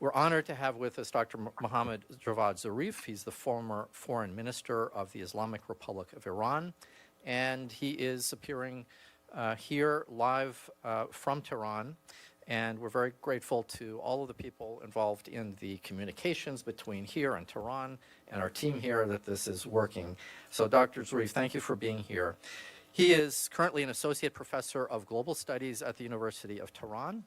We're honored to have with us Dr. Mohammad Javad Zarif. He's the former foreign minister of the Islamic Republic of Iran, and he is appearing here live from Tehran. And we're very grateful to all of the people involved in the communications between here and Tehran and our team here that this is working. So Dr. Zarif, thank you for being here. He is currently an associate professor of global studies at the University of Tehran.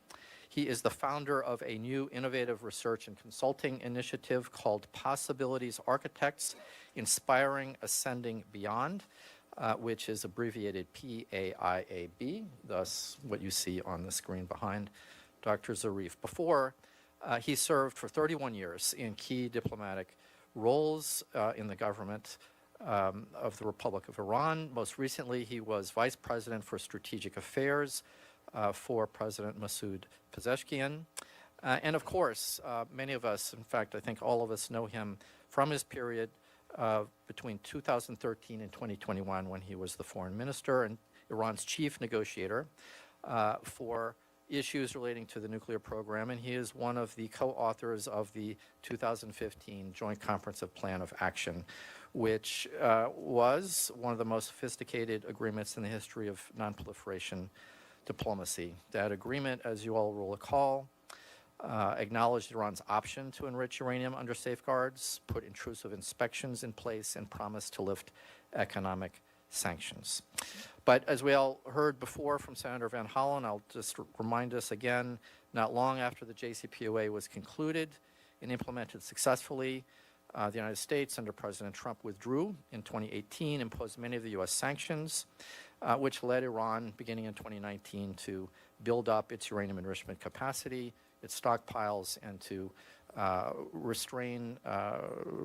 He is the founder of a new innovative research and consulting initiative called Possibilities Architects, Inspiring Ascending Beyond, which is abbreviated PAIAB, thus what you see on the screen behind Dr. Zarif. Before, he served for 31 years in key diplomatic roles in the government of the Republic of Iran. Most recently, he was Vice President for Strategic Affairs for President Masoud Pezeshkian. And of course, many of us, in fact, I think all of us know him from his period between 2013 and 2021 when he was the foreign minister and Iran's chief negotiator for issues relating to the nuclear program. And he is one of the co-authors of the 2015 Joint Comprehensive Plan of Action, which was one of the most sophisticated agreements in the history of nonproliferation diplomacy. That agreement, as you all will recall, acknowledged Iran's option to enrich uranium under safeguards, put intrusive inspections in place, and promised to lift economic sanctions. But as we all heard before from Senator Van Hollen, I'll just remind us again, not long after the JCPOA was concluded and implemented successfully, the United States under President Trump withdrew in 2018, imposed many of the U.S. sanctions, which led Iran, beginning in 2019, to build up its uranium enrichment capacity, its stockpiles, and to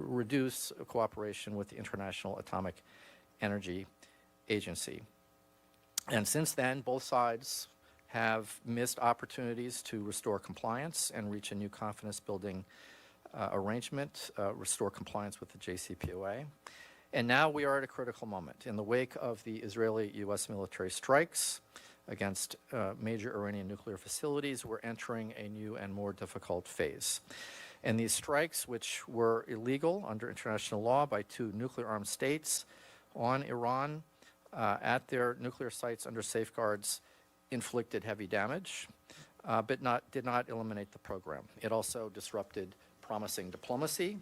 reduce cooperation with the International Atomic Energy Agency. And since then, both sides have missed opportunities to restore compliance and reach a new confidence-building arrangement, restore compliance with the JCPOA. And now we are at a critical moment. In the wake of the Israeli-U.S. military strikes against major Iranian nuclear facilities, we're entering a new and more difficult phase. And these strikes, which were illegal under international law by two nuclear-armed states on Iran at their nuclear sites under safeguards, inflicted heavy damage, but did not eliminate the program. It also disrupted promising diplomacy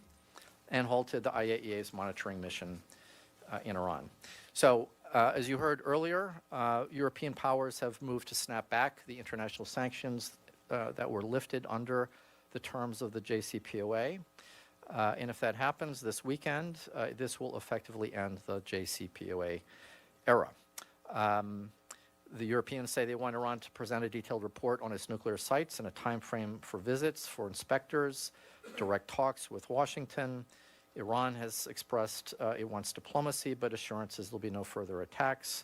and halted the IAEA's monitoring mission in Iran. So, as you heard earlier, European powers have moved to snap back the international sanctions that were lifted under the terms of the JCPOA. And if that happens this weekend, this will effectively end the JCPOA era. The Europeans say they want Iran to present a detailed report on its nuclear sites and a time frame for visits for inspectors, direct talks with Washington. Iran has expressed it wants diplomacy, but assurances there'll be no further attacks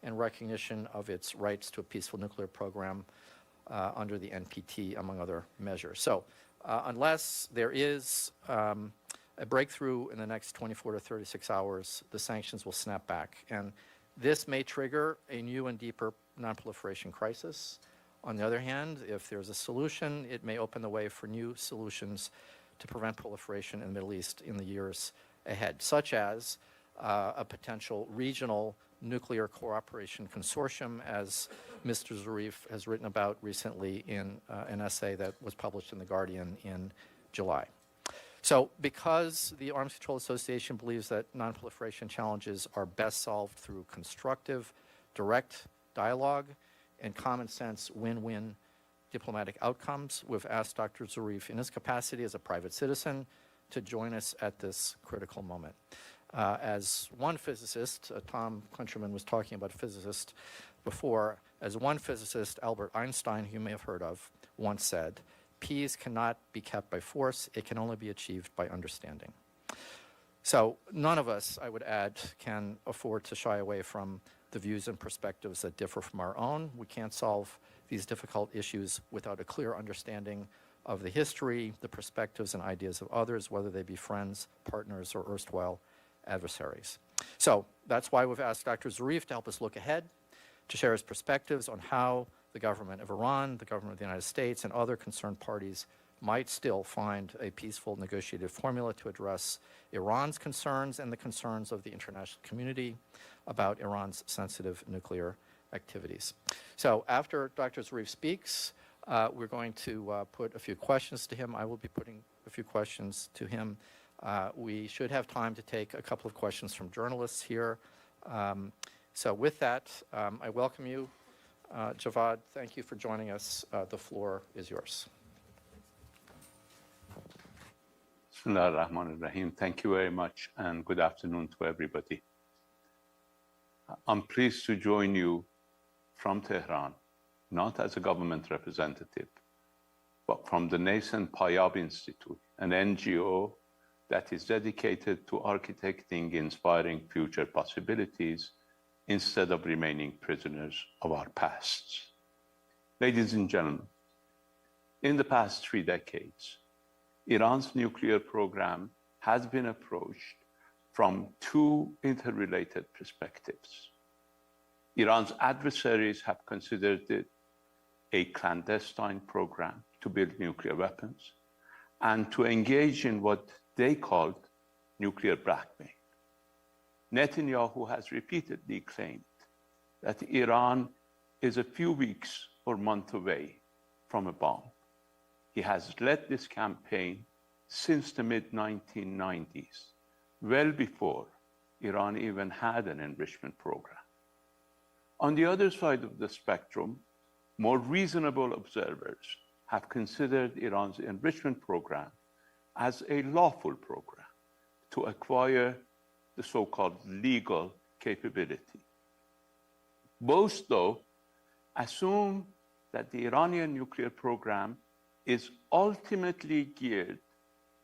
and recognition of its rights to a peaceful nuclear program under the NPT, among other measures. So unless there is a breakthrough in the next 24 to 36 hours, the sanctions will snap back. And this may trigger a new and deeper nonproliferation crisis. On the other hand, if there's a solution, it may open the way for new solutions to prevent proliferation in the Middle East in the years ahead, such as a potential regional nuclear cooperation consortium, as Mr. Zarif has written about recently in an essay that was published in The Guardian in July. So because the Arms Control Association believes that nonproliferation challenges are best solved through constructive, direct dialogue and common sense win-win diplomatic outcomes, we've asked Dr. Zarif, in his capacity as a private citizen, to join us at this critical moment. As one physicist, Tom Countryman was talking about a physicist before, as one physicist, Albert Einstein, who you may have heard of, once said, "Peace cannot be kept by force, it can only be achieved by understanding." So none of us, I would add, can afford to shy away from the views and perspectives that differ from our own. We can't solve these difficult issues without a clear understanding of the history, the perspectives and ideas of others, whether they be friends, partners, or erstwhile adversaries. So that's why we've asked Dr. Zarif to help us look ahead, to share his perspectives on how the government of Iran, the government of the United States, and other concerned parties might still find a peaceful negotiated formula to address Iran's concerns and the concerns of the international community about Iran's sensitive nuclear activities. So after Dr. Zarif speaks, we're going to put a few questions to him. I will be putting a few questions to him. We should have time to take a couple of questions from journalists here. So with that, I welcome you. Javad, thank you for joining us. The floor is yours. Bismillah ar-Rahman ar-Rahim. Thank you very much, and good afternoon to everybody. I'm pleased to join you from Tehran, not as a government representative, but from the nascent Payab Institute, an NGO that is dedicated to architecting inspiring future possibilities instead of remaining prisoners of our pasts. Ladies and gentlemen, in the past 3 decades, Iran's nuclear program has been approached from 2 interrelated perspectives. Iran's adversaries have considered it a clandestine program to build nuclear weapons and to engage in what they called nuclear blackmail. Netanyahu has repeatedly claimed that Iran is a few weeks or months away from a bomb. He has led this campaign since the mid-1990s, well before Iran even had an enrichment program. On the other side of the spectrum, more reasonable observers have considered Iran's enrichment program as a lawful program to acquire the so-called legal capability. Both, though, assume that the Iranian nuclear program is ultimately geared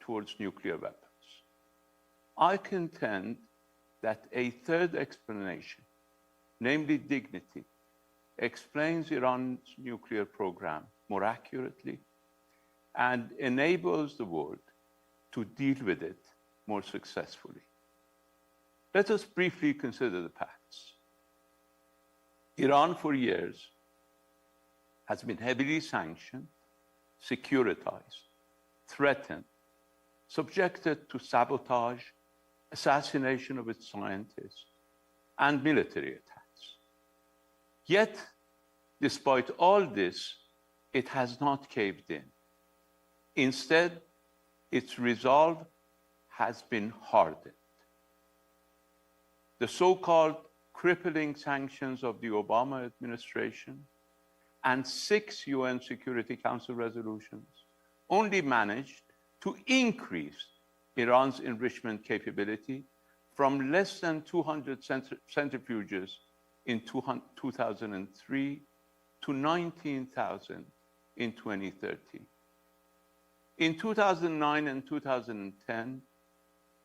towards nuclear weapons. I contend that a third explanation, namely dignity, explains Iran's nuclear program more accurately and enables the world to deal with it more successfully. Let us briefly consider the facts. Iran, for years, has been heavily sanctioned, securitized, threatened, subjected to sabotage, assassination of its scientists, and military attacks. Yet, despite all this, it has not caved in. Instead, its resolve has been hardened. The so-called crippling sanctions of the Obama administration and 6 UN Security Council resolutions only managed to increase Iran's enrichment capability from less than 200 centrifuges in 2003 to 19,000 in 2013. In 2009 and 2010,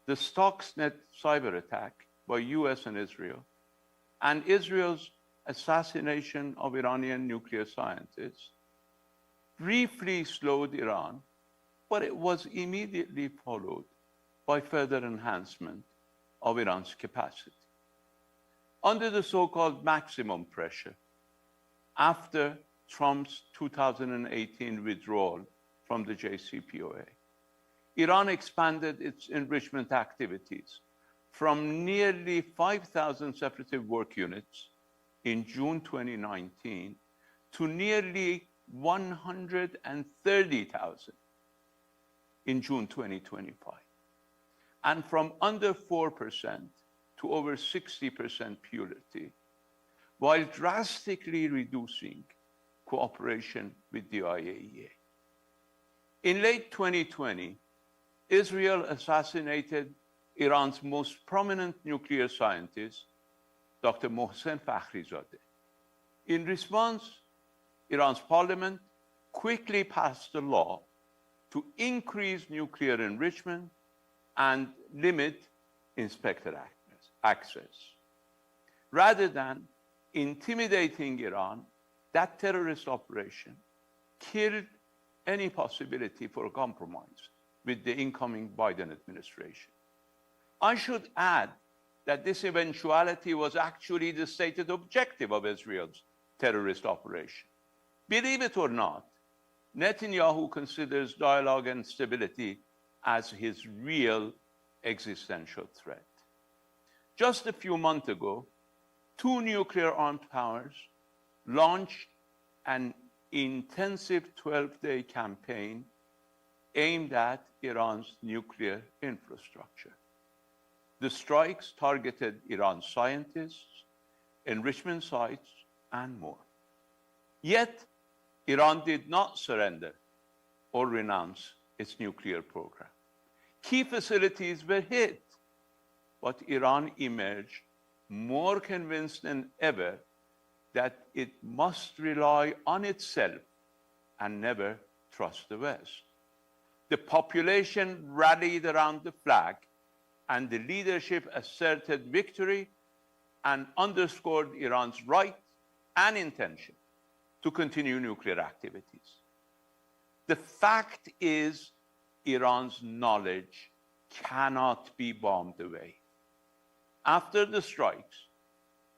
the Stuxnet cyber attack by US and Israel, and Israel's assassination of Iranian nuclear scientists briefly slowed Iran, but it was immediately followed by further enhancement of Iran's capacity. Under the so-called maximum pressure, after Trump's 2018 withdrawal from the JCPOA, Iran expanded its enrichment activities from nearly 5,000 separative work units in June 2019 to nearly 130,000 in June 2025, and from under 4% to over 60% purity, while drastically reducing cooperation with the IAEA. In late 2020, Israel assassinated Iran's most prominent nuclear scientist, Dr. Mohsen Fakhrizadeh. In response, Iran's parliament quickly passed a law to increase nuclear enrichment and limit inspector access. Rather than intimidating Iran, that terrorist operation killed any possibility for a compromise with the incoming Biden administration. I should add that this eventuality was actually the stated objective of Israel's terrorist operation. Believe it or not, Netanyahu considers dialogue and stability as his real existential threat. Just a few months ago, two nuclear-armed powers launched an intensive 12-day campaign aimed at Iran's nuclear infrastructure. The strikes targeted Iran's scientists, enrichment sites, and more. Yet, Iran did not surrender or renounce its nuclear program. Key facilities were hit, but Iran emerged more convinced than ever that it must rely on itself and never trust the West. The population rallied around the flag, and the leadership asserted victory and underscored Iran's right and intention to continue nuclear activities. The fact is, Iran's knowledge cannot be bombed away. After the strikes,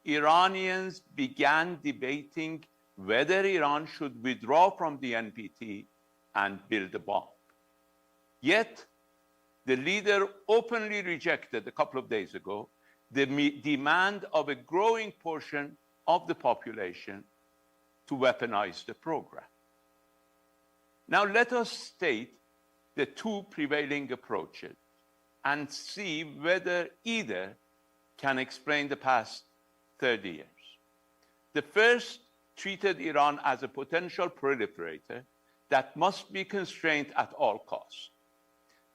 Iranians began debating whether Iran should withdraw from the NPT and build a bomb. Yet, the leader openly rejected a couple of days ago the demand of a growing portion of the population to weaponize the program. Now, let us state the two prevailing approaches and see whether either can explain the past 30 years. The first treated Iran as a potential proliferator that must be constrained at all costs.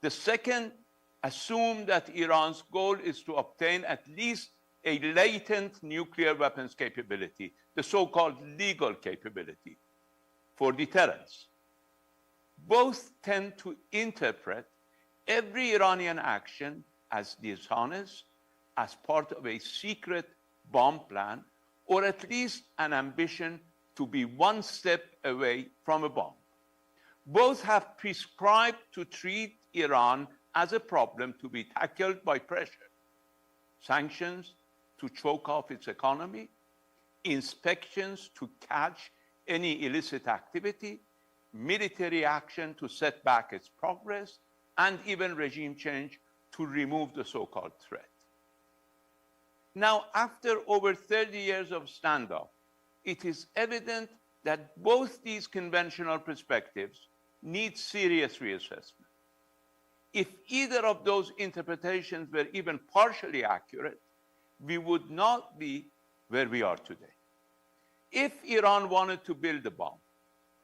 The second assumed that Iran's goal is to obtain at least a latent nuclear weapons capability, the so-called legal capability, for deterrence. Both tend to interpret every Iranian action as dishonest, as part of a secret bomb plan, or at least an ambition to be one step away from a bomb. Both have prescribed to treat Iran as a problem to be tackled by pressure, sanctions to choke off its economy, inspections to catch any illicit activity, military action to set back its progress, and even regime change to remove the so-called threat. Now, after over 30 years of standoff, it is evident that both these conventional perspectives need serious reassessment. If either of those interpretations were even partially accurate, we would not be where we are today. If Iran wanted to build a bomb,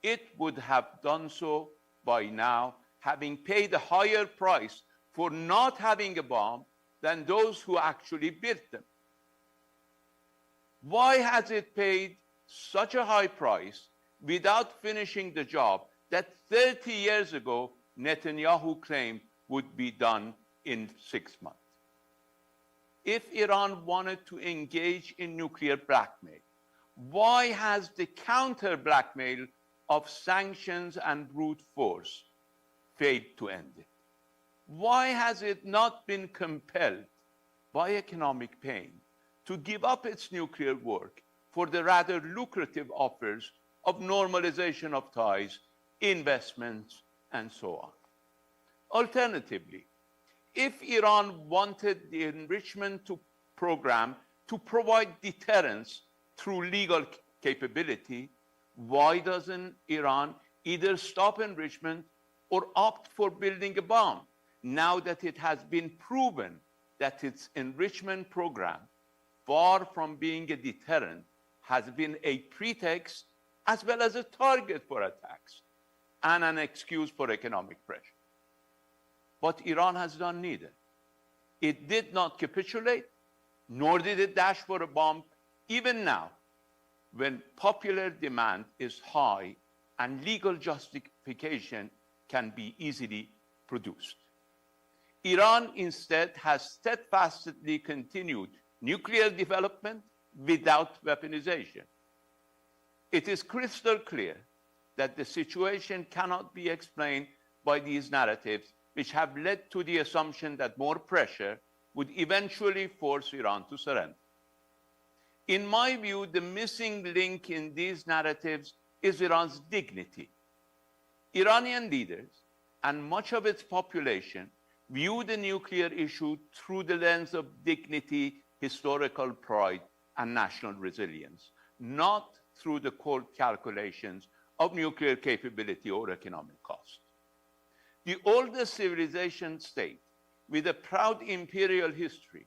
it would have done so by now, having paid a higher price for not having a bomb than those who actually built them. Why has it paid such a high price without finishing the job that 30 years ago Netanyahu claimed would be done in 6 months? If Iran wanted to engage in nuclear blackmail, why has the counter blackmail of sanctions and brute force failed to end it? Why has it not been compelled by economic pain to give up its nuclear work for the rather lucrative offers of normalization of ties, investments, and so on? Alternatively, if Iran wanted the enrichment program to provide deterrence through legal capability, why doesn't Iran either stop enrichment or opt for building a bomb, now that it has been proven that its enrichment program, far from being a deterrent, has been a pretext as well as a target for attacks and an excuse for economic pressure? But Iran has done neither. It did not capitulate, nor did it dash for a bomb, even now, when popular demand is high and legal justification can be easily produced. Iran instead has steadfastly continued nuclear development without weaponization. It is crystal clear that the situation cannot be explained by these narratives, which have led to the assumption that more pressure would eventually force Iran to surrender. In my view, the missing link in these narratives is Iran's dignity. Iranian leaders and much of its population view the nuclear issue through the lens of dignity, historical pride, and national resilience, not through the cold calculations of nuclear capability or economic cost. The oldest civilization state with a proud imperial history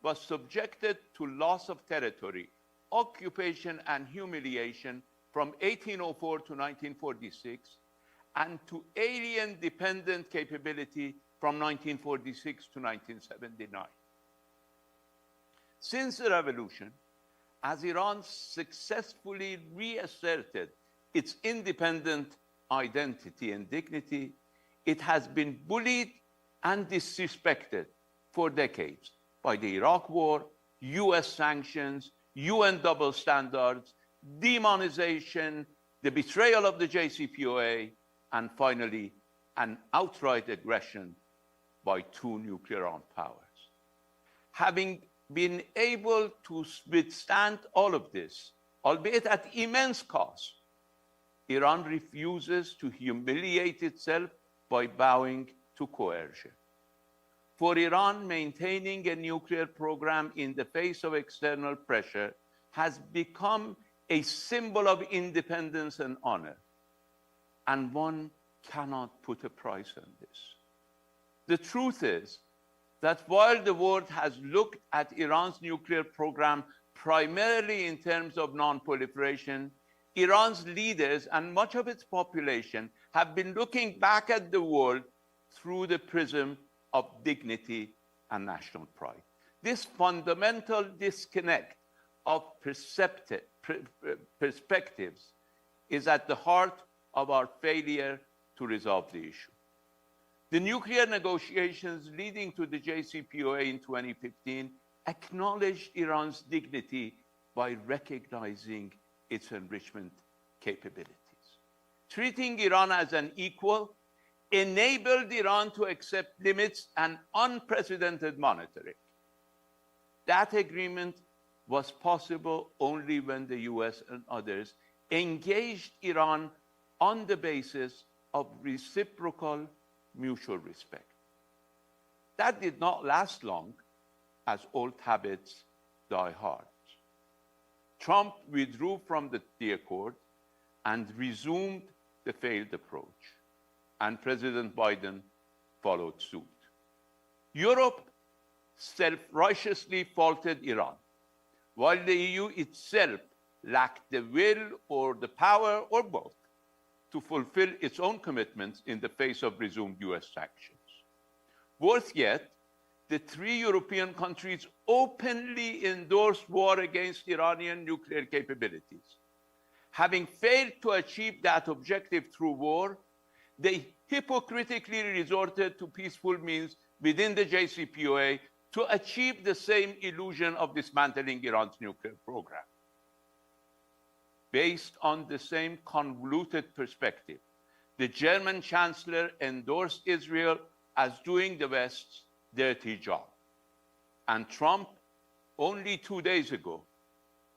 was subjected to loss of territory, occupation, and humiliation from 1804 to 1946, and to alien-dependent capability from 1946 to 1979. Since the revolution, as Iran successfully reasserted its independent identity and dignity, it has been bullied and disrespected for decades by the Iraq War, US sanctions, UN double standards, demonization, the betrayal of the JCPOA, and finally, an outright aggression by two nuclear-armed powers. Having been able to withstand all of this, albeit at immense cost, Iran refuses to humiliate itself by bowing to coercion. For Iran, maintaining a nuclear program in the face of external pressure has become a symbol of independence and honor, and one cannot put a price on this. The truth is that while the world has looked at Iran's nuclear program primarily in terms of non-proliferation, Iran's leaders and much of its population have been looking back at the world through the prism of dignity and national pride. This fundamental disconnect of perspectives is at the heart of our failure to resolve the issue. The nuclear negotiations leading to the JCPOA in 2015 acknowledged Iran's dignity by recognizing its enrichment capabilities. Treating Iran as an equal enabled Iran to accept limits and unprecedented monitoring. That agreement was possible only when the US and others engaged Iran on the basis of reciprocal mutual respect. That did not last long, as old habits die hard. Trump withdrew from the accord and resumed the failed approach, and President Biden followed suit. Europe self-righteously faulted Iran, while the EU itself lacked the will or the power, or both, to fulfill its own commitments in the face of resumed US sanctions. Worse yet, the three European countries openly endorsed war against Iranian nuclear capabilities. Having failed to achieve that objective through war, they hypocritically resorted to peaceful means within the JCPOA to achieve the same illusion of dismantling Iran's nuclear program. Based on the same convoluted perspective, the German Chancellor endorsed Israel as doing the West's dirty job. And Trump, only 2 days ago,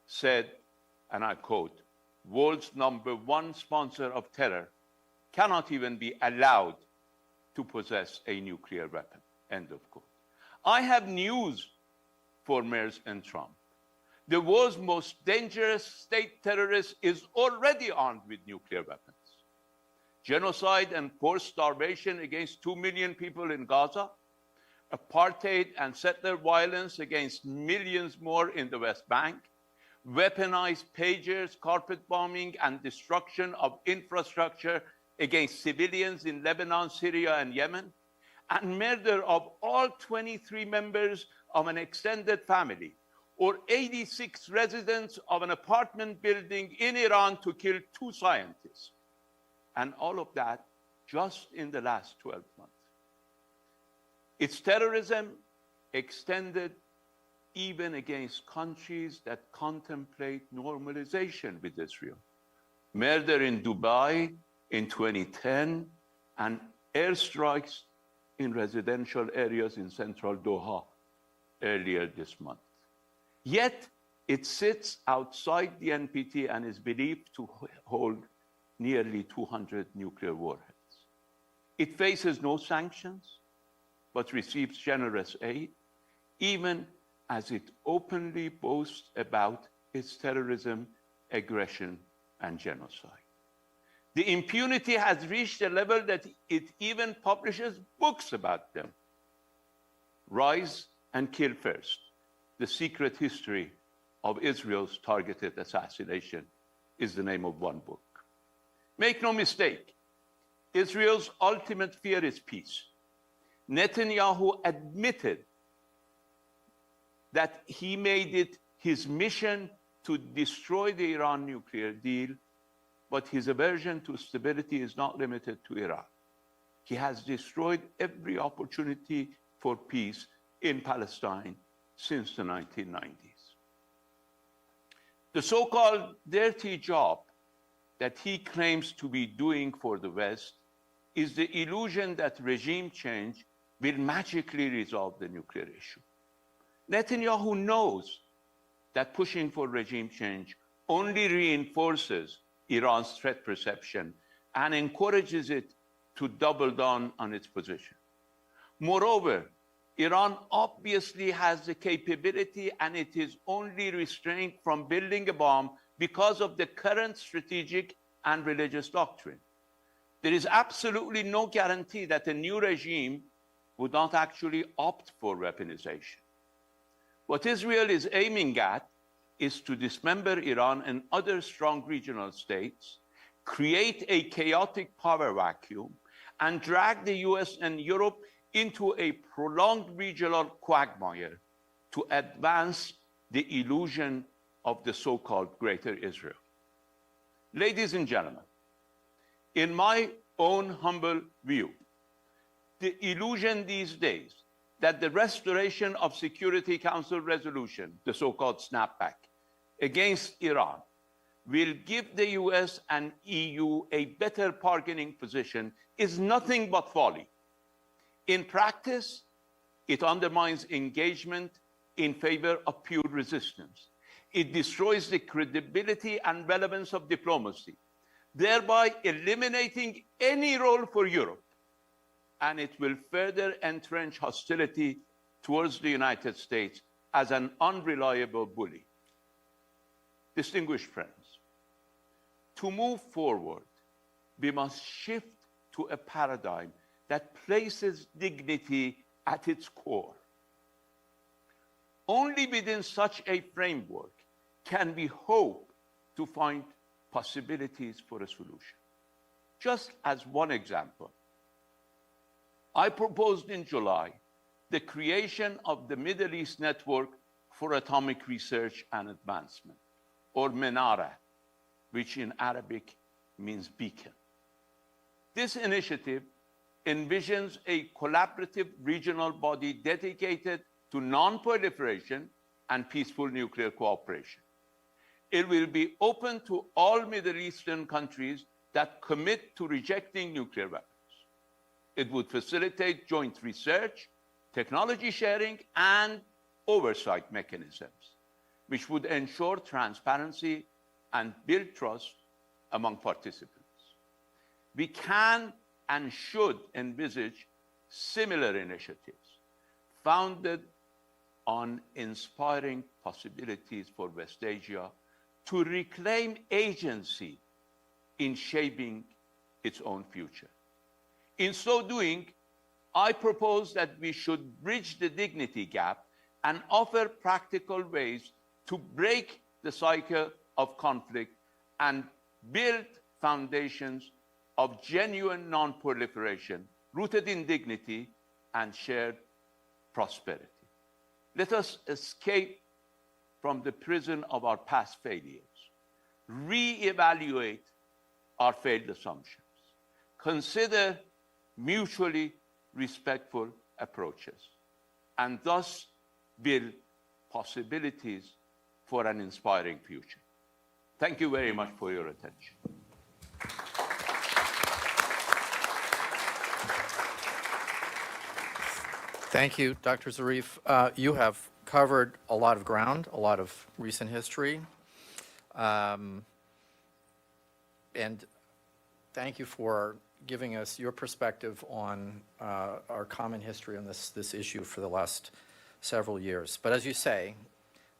said, and I quote, "World's #1 sponsor of terror cannot even be allowed to possess a nuclear weapon," end of quote. I have news for Merz and Trump. The world's most dangerous state terrorist is already armed with nuclear weapons. Genocide and forced starvation against 2 million people in Gaza, apartheid and settler violence against millions more in the West Bank, weaponized pagers, carpet bombing, and destruction of infrastructure against civilians in Lebanon, Syria, and Yemen, and murder of all 23 members of an extended family, or 86 residents of an apartment building in Iran to kill 2 scientists. And all of that just in the last 12 months. Its terrorism extended even against countries that contemplate normalization with Israel. Murder in Dubai in 2010 and airstrikes in residential areas in central Doha earlier this month. Yet, it sits outside the NPT and is believed to hold nearly 200 nuclear warheads. It faces no sanctions, but receives generous aid, even as it openly boasts about its terrorism, aggression, and genocide. The impunity has reached a level that it even publishes books about them. Rise and Kill First, The Secret History of Israel's Targeted Assassination is the name of one book. Make no mistake, Israel's ultimate fear is peace. Netanyahu admitted that he made it his mission to destroy the Iran nuclear deal, but his aversion to stability is not limited to Iran. He has destroyed every opportunity for peace in Palestine since the 1990s. The so-called dirty job that he claims to be doing for the West is the illusion that regime change will magically resolve the nuclear issue. Netanyahu knows that pushing for regime change only reinforces Iran's threat perception and encourages it to double down on its position. Moreover, Iran obviously has the capability, and it is only restrained from building a bomb because of the current strategic and religious doctrine. There is absolutely no guarantee that a new regime would not actually opt for weaponization. What Israel is aiming at is to dismember Iran and other strong regional states, create a chaotic power vacuum, and drag the US and Europe into a prolonged regional quagmire to advance the illusion of the so-called Greater Israel. Ladies and gentlemen, in my own humble view, the illusion these days that the restoration of Security Council resolution, the so-called snapback, against Iran will give the US and EU a better bargaining position is nothing but folly. In practice, it undermines engagement in favor of pure resistance. It destroys the credibility and relevance of diplomacy, thereby eliminating any role for Europe. And it will further entrench hostility towards the United States as an unreliable bully. Distinguished friends, to move forward, we must shift to a paradigm that places dignity at its core. Only within such a framework can we hope to find possibilities for a solution. Just as one example, I proposed in July the creation of the Middle East Network for Atomic Research and Advancement, or MENARA, which in Arabic means beacon. This initiative envisions a collaborative regional body dedicated to non-proliferation and peaceful nuclear cooperation. It will be open to all Middle Eastern countries that commit to rejecting nuclear weapons. It would facilitate joint research, technology sharing, and oversight mechanisms, which would ensure transparency and build trust among participants. We can and should envisage similar initiatives founded on inspiring possibilities for West Asia to reclaim agency in shaping its own future. In so doing, I propose that we should bridge the dignity gap and offer practical ways to break the cycle of conflict and build foundations of genuine non-proliferation rooted in dignity and shared prosperity. Let us escape from the prison of our past failures, reevaluate our failed assumptions, consider mutually respectful approaches, and thus build possibilities for an inspiring future. Thank you very much for your attention. Thank you, Dr. Zarif. You have covered a lot of ground, a lot of recent history. And thank you for giving us your perspective on our common history on this issue for the last several years. But as you say,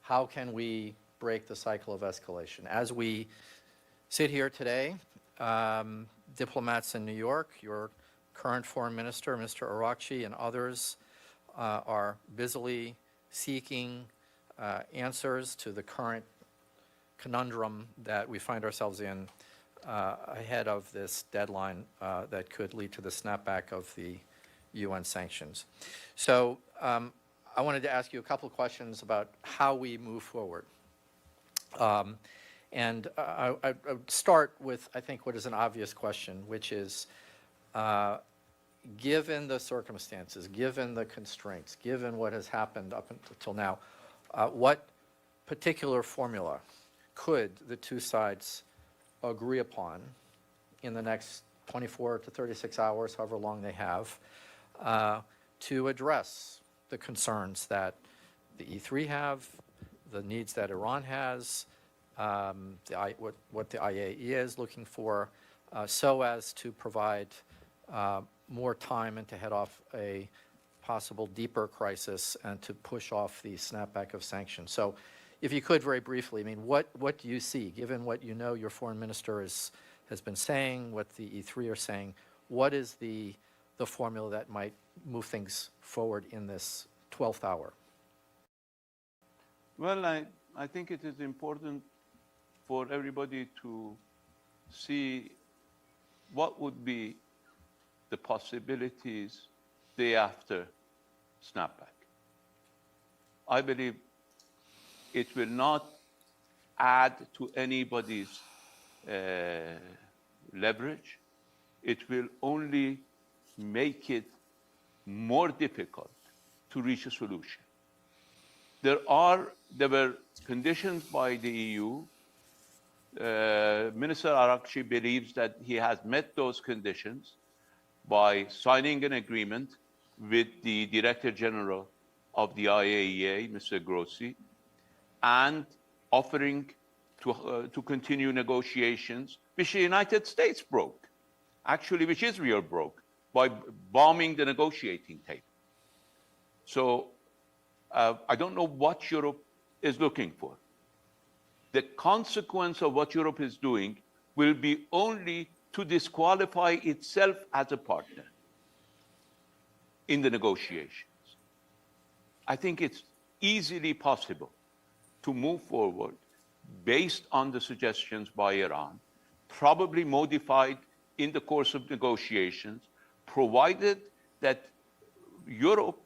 how can we break the cycle of escalation? As we sit here today, diplomats in New York, your current foreign minister, Mr. Arakchi, and others are busily seeking answers to the current conundrum that we find ourselves in ahead of this deadline that could lead to the snapback of the UN sanctions. So I wanted to ask you a couple of questions about how we move forward. And I would start with, I think, what is an obvious question, which is, given the circumstances, given the constraints, given what has happened up until now, what particular formula could the two sides agree upon in the next 24 to 36 hours, however long they have, to address the concerns that the E3 have, the needs that Iran has, what the IAEA is looking for, so as to provide more time and to head off a possible deeper crisis and to push off the snapback of sanctions. So if you could very briefly, I mean, what do you see, given what you know your foreign minister has been saying, what the E3 are saying, what is the formula that might move things forward in this 12th hour? Well, I think it is important for everybody to see what would be the possibilities day after snapback. I believe it will not add to anybody's leverage. It will only make it more difficult to reach a solution. There were conditions by the EU. Minister Arakchi believes that he has met those conditions by signing an agreement with the Director General of the IAEA, Mr. Grossi, and offering to continue negotiations, which the United States broke, actually, which Israel broke, by bombing the negotiating table. So I don't know what Europe is looking for. The consequence of what Europe is doing will be only to disqualify itself as a partner in the negotiations. I think it's easily possible to move forward based on the suggestions by Iran, probably modified in the course of negotiations, provided that Europe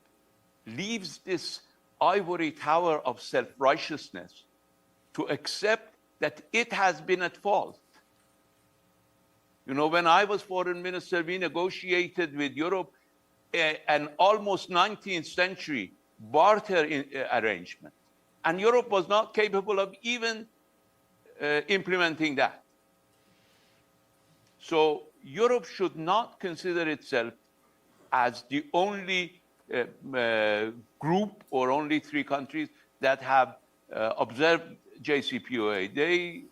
leaves this ivory tower of self-righteousness to accept that it has been at fault. You know, when I was foreign minister, we negotiated with Europe an almost 19th century barter arrangement. And Europe was not capable of even implementing that. So Europe should not consider itself as the only group or only 3 countries that have observed JCPOA. They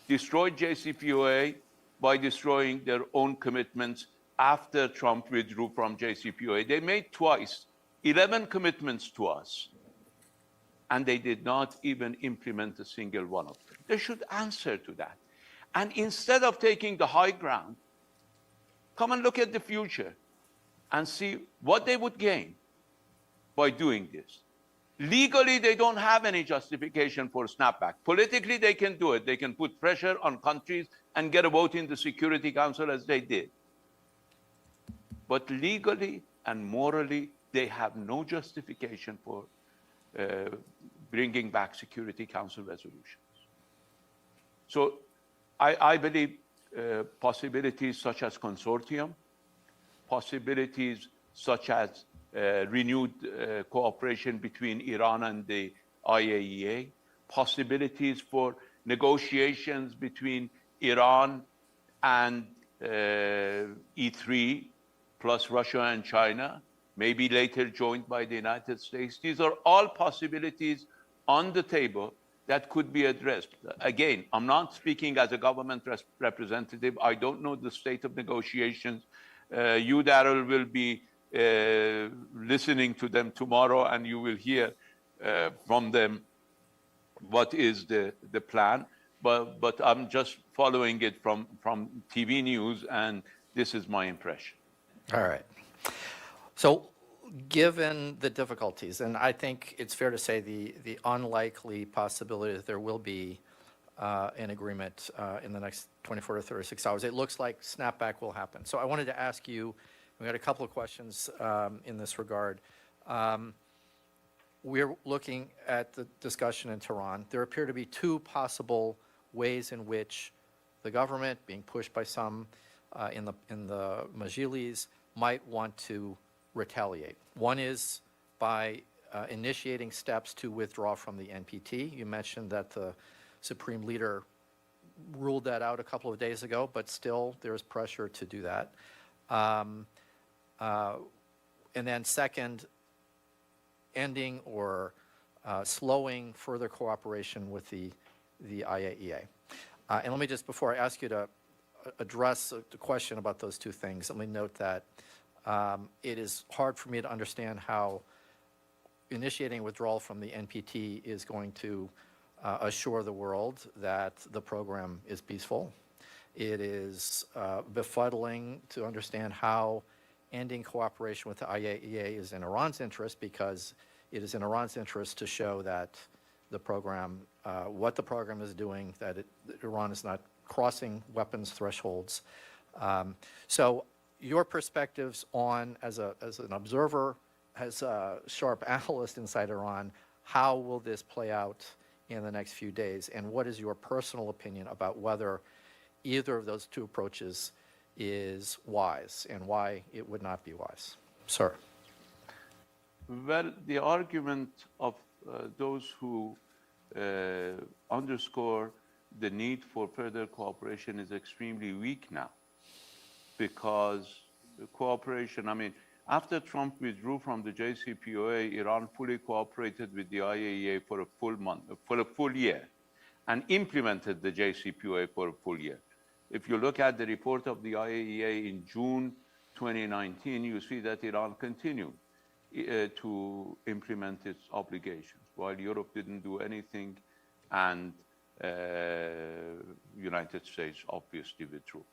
destroyed JCPOA by destroying their own commitments after Trump withdrew from JCPOA. They made twice 11 commitments to us, and they did not even implement a single one of them. They should answer to that. And instead of taking the high ground, come and look at the future and see what they would gain by doing this. Legally, they don't have any justification for snapback. Politically, they can do it. They can put pressure on countries and get a vote in the Security Council as they did. But legally and morally, they have no justification for bringing back Security Council resolutions. So I believe possibilities such as consortium, possibilities such as renewed cooperation between Iran and the IAEA, possibilities for negotiations between Iran and E3, plus Russia and China, maybe later joined by the United States. These are all possibilities on the table that could be addressed. Again, I'm not speaking as a government representative. I don't know the state of negotiations. You, Daryl, will be listening to them tomorrow, and you will hear from them what is the plan. But I'm just following it from TV news, and this is my impression. All right. So given the difficulties, and I think it's fair to say the unlikely possibility that there will be an agreement in the next 24 to 36 hours, it looks like snapback will happen. So I wanted to ask you, we got a couple of questions in this regard. We're looking at the discussion in Tehran. There appear to be two possible ways in which the government, being pushed by some in the Majlis, might want to retaliate. One is by initiating steps to withdraw from the NPT. You mentioned that the Supreme Leader ruled that out a couple of days ago, but still there's pressure to do that. And then second, ending or slowing further cooperation with the IAEA. And let me just, before I ask you to address the question about those two things, let me note that it is hard for me to understand how initiating withdrawal from the NPT is going to assure the world that the program is peaceful. It is befuddling to understand how ending cooperation with the IAEA is in Iran's interest, because it is in Iran's interest to show that the program, what the program is doing, that Iran is not crossing weapons thresholds. So your perspectives on, as an observer, as a sharp analyst inside Iran, how will this play out in the next few days? And what is your personal opinion about whether either of those two approaches is wise and why it would not be wise? Sir. Well, the argument of those who underscore the need for further cooperation is extremely weak now, because the cooperation, I mean, after Trump withdrew from the JCPOA, Iran fully cooperated with the IAEA for a full year, and implemented the JCPOA for a full year. If you look at the report of the IAEA in June 2019, you see that Iran continued to implement its obligations, while Europe didn't do anything, and United States obviously withdrew.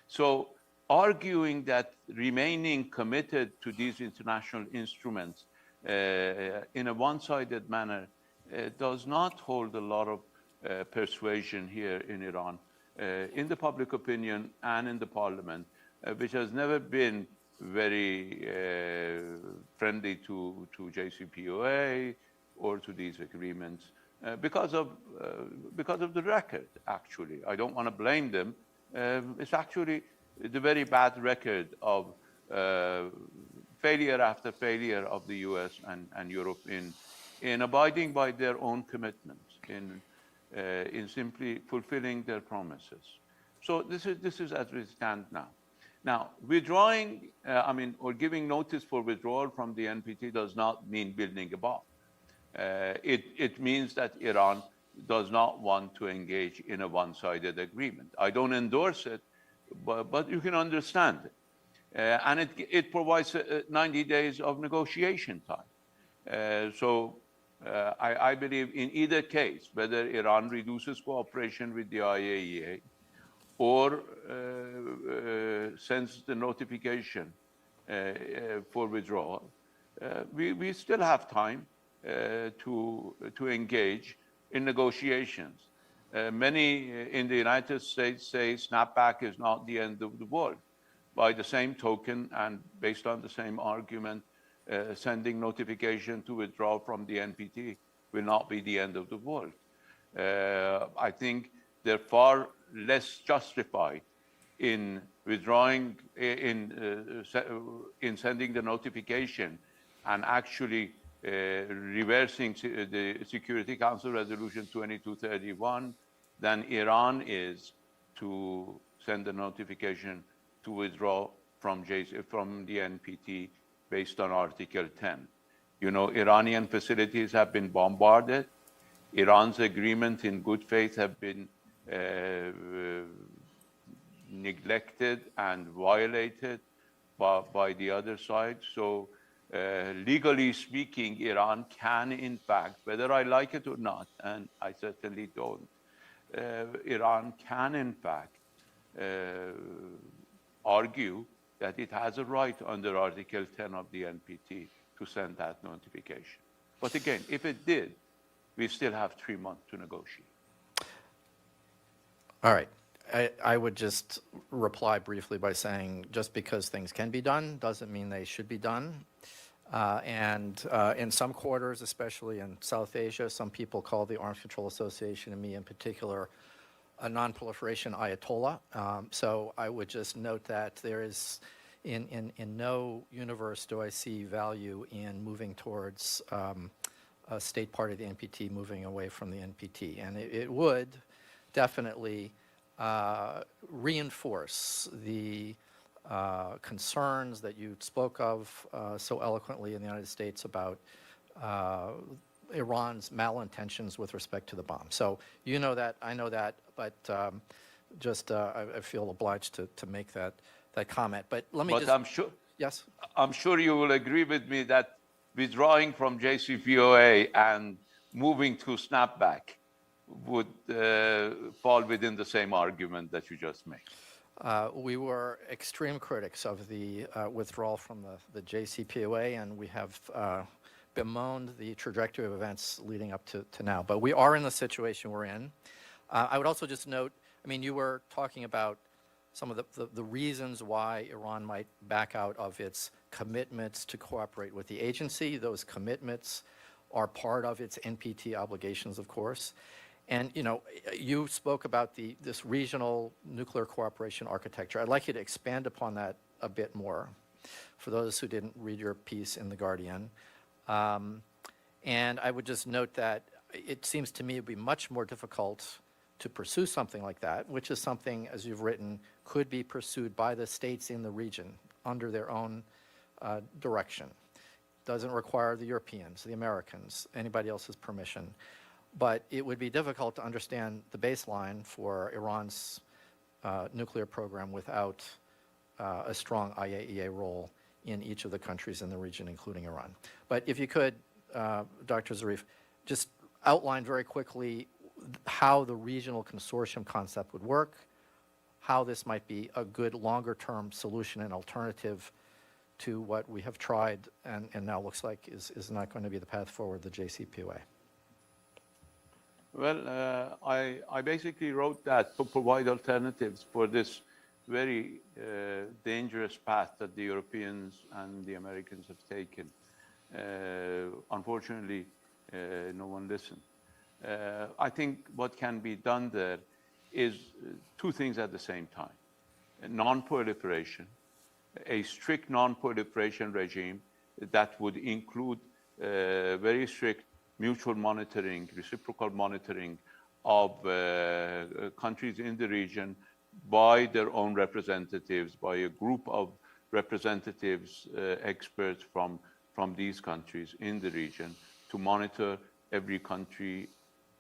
So arguing that remaining committed to these international instruments in a one-sided manner does not hold a lot of persuasion here in Iran, in the public opinion and in the parliament, which has never been very friendly to JCPOA or to these agreements, because of the record, actually. I don't want to blame them. It's actually the very bad record of failure after failure of the US and Europe in abiding by their own commitments, in simply fulfilling their promises. So this is as we stand now. Now, withdrawing, or giving notice for withdrawal from the NPT does not mean building a bomb. It means that Iran does not want to engage in a one-sided agreement. I don't endorse it, but you can understand it. And it provides 90 days of negotiation time. So I believe in either case, whether Iran reduces cooperation with the IAEA or sends the notification for withdrawal, we still have time to engage in negotiations. Many in the United States say snapback is not the end of the world. By the same token, and based on the same argument, sending notification to withdraw from the NPT will not be the end of the world. I think they're far less justified in withdrawing, in sending the notification and actually reversing the Security Council Resolution 2231 than Iran is to send a notification to withdraw from the NPT based on Article 10. You know, Iranian facilities have been bombarded. Iran's agreement in good faith have been neglected and violated by the other side. So legally speaking, Iran can, in fact, whether I like it or not, and I certainly don't, Iran can, in fact, argue that it has a right under Article 10 of the NPT to send that notification. But again, if it did, we still have 3 months to negotiate. All right. I would just reply briefly by saying just because things can be done doesn't mean they should be done. In some quarters, especially in South Asia, some people call the Arms Control Association, and me in particular, a non-proliferation ayatollah. So I would just note that there is, in no universe do I see value in moving towards a state part of the NPT moving away from the NPT. And it would definitely reinforce the concerns that you spoke of so eloquently in the United States about Iran's malintentions with respect to the bomb. So you know that, I know that, but I feel obliged to make that comment. But let me But just... I'm sure, Yes? I'm sure you will agree with me that withdrawing from JCPOA and moving to snapback would fall within the same argument that you just made. We were extreme critics of the withdrawal from the JCPOA, and we have bemoaned the trajectory of events leading up to now. But we are in the situation we're in. I would also just note, I mean, you were talking about some of the reasons why Iran might back out of its commitments to cooperate with the agency. Those commitments are part of its NPT obligations, of course. And, you know, you spoke about this regional nuclear cooperation architecture. I'd like you to expand upon that a bit more for those who didn't read your piece in The Guardian. And I would just note that it seems to me it would be much more difficult to pursue something like that, which is something, as you've written, could be pursued by the states in the region under their own direction. Doesn't require the Europeans, the Americans, anybody else's permission. But it would be difficult to understand the baseline for Iran's nuclear program without a strong IAEA role in each of the countries in the region, including Iran. But if you could, Dr. Zarif, just outline very quickly how the regional consortium concept would work, how this might be a good longer-term solution and alternative to what we have tried and now looks like is not going to be the path forward, the JCPOA. Well, I basically wrote that to provide alternatives for this very dangerous path that the Europeans and the Americans have taken. Unfortunately, no one listened. I think what can be done there is two things at the same time. Non-proliferation, a strict non-proliferation regime that would include very strict mutual monitoring, reciprocal monitoring of countries in the region by their own representatives, by a group of representatives, experts from these countries in the region to monitor every country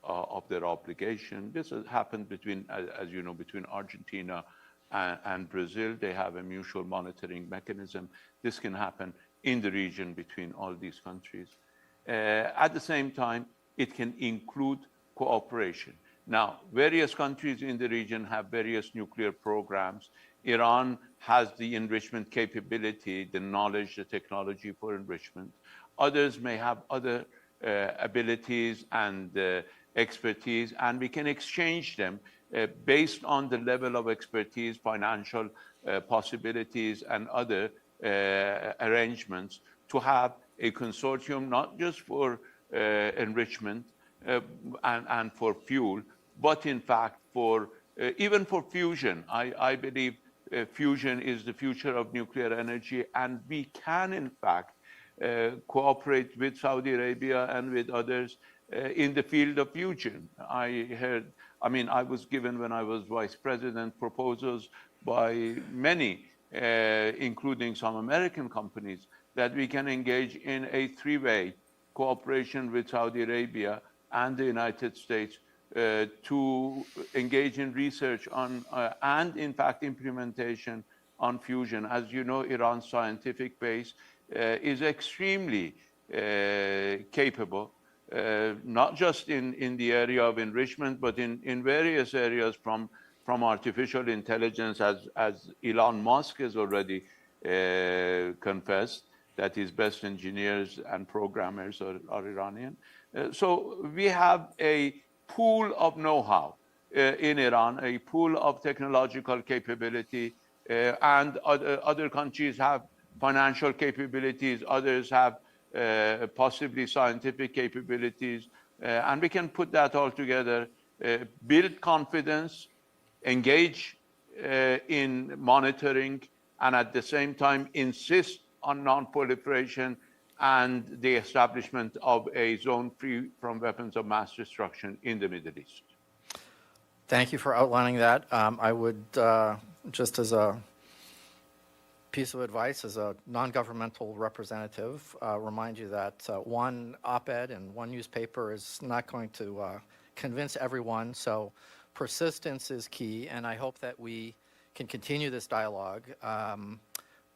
of their obligation. This has happened between, as you know, between Argentina and Brazil. They have a mutual monitoring mechanism. This can happen in the region between all these countries. At the same time, it can include cooperation. Now, various countries in the region have various nuclear programs. Iran has the enrichment capability, the knowledge, the technology for enrichment. Others may have other abilities and expertise, and we can exchange them based on the level of expertise, financial possibilities, and other arrangements to have a consortium, not just for enrichment and for fuel, but in fact for even for fusion. I believe fusion is the future of nuclear energy, and we can in fact cooperate with Saudi Arabia and with others in the field of fusion. I was given, when I was vice president, proposals by many, including some American companies, that we can engage in a three-way cooperation with Saudi Arabia and the United States to engage in research on and in fact implementation on fusion. As you know, Iran's scientific base is extremely capable, not just in the area of enrichment, but in various areas from artificial intelligence, as Elon Musk has already confessed that his best engineers and programmers are Iranian. So we have a pool of know-how in Iran, a pool of technological capability, and other countries have financial capabilities, others have possibly scientific capabilities, and we can put that all together, build confidence, engage in monitoring, and at the same time insist on non-proliferation and the establishment of a zone free from weapons of mass destruction in the Middle East. Thank you for outlining that. I would, just as a piece of advice, as a non-governmental representative, remind you that one op-ed in one newspaper is not going to convince everyone. So persistence is key, and I hope that we can continue this dialogue.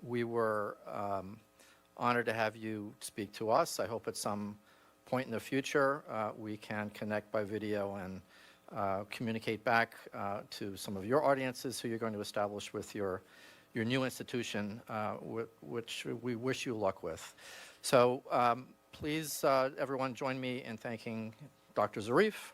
We were honored to have you speak to us. I hope at some point in the future we can connect by video and communicate back to some of your audiences who you're going to establish with your new institution, which we wish you luck with. So please, everyone, join me in thanking Dr. Zarif.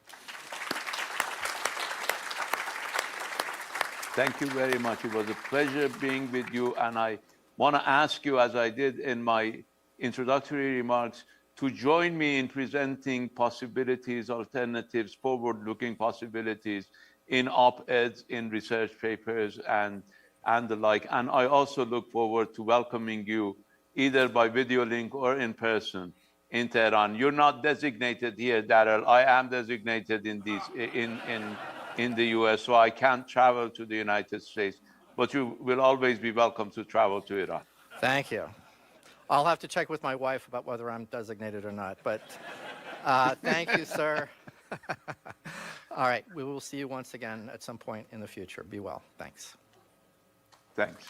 Thank you very much. It was a pleasure being with you, and I want to ask you, as I did in my introductory remarks, to join me in presenting possibilities, alternatives, forward-looking possibilities in op-eds, in research papers, and the like. And I also look forward to welcoming you either by video link or in person in Tehran. You're not designated here, Daryl. I am designated in the US, so I can't travel to the United States, but you will always be welcome to travel to Iran. Thank you. I'll have to check with my wife about whether I'm designated or not, but thank you, sir. All right, we will see you once again at some point in the future. Be well. Thanks. Thanks.